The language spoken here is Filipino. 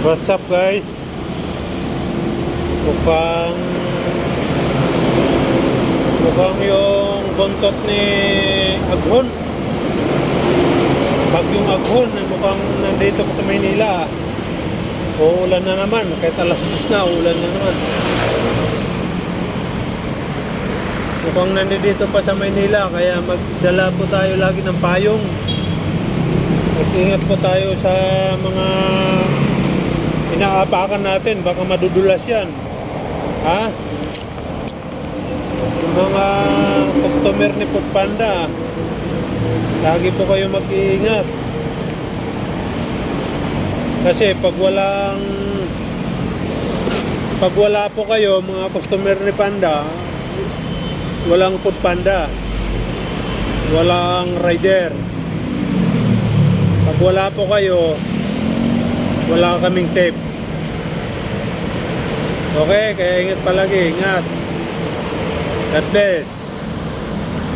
What's up guys? Mukhang yung buntot ni Aghon, bagyong Aghon, mukhang nandito pa sa Maynila. Uulan na naman, kahit alas 2 na, uulan na naman. Mukhang nandito pa sa Maynila, kaya magdala po tayo lagi ng payong. Mag-ingat po tayo sa mga inaapakan natin, baka madudulas yan. Ha? Yung mga customer ni Foodpanda, lagi po kayo mag-iingat. Kasi pag wala po kayo, mga customer ni Panda, walang Foodpanda, walang rider. Pag wala po kayo, wala kaming tape. Okay, kaya ingat palagi, ingat. God bless.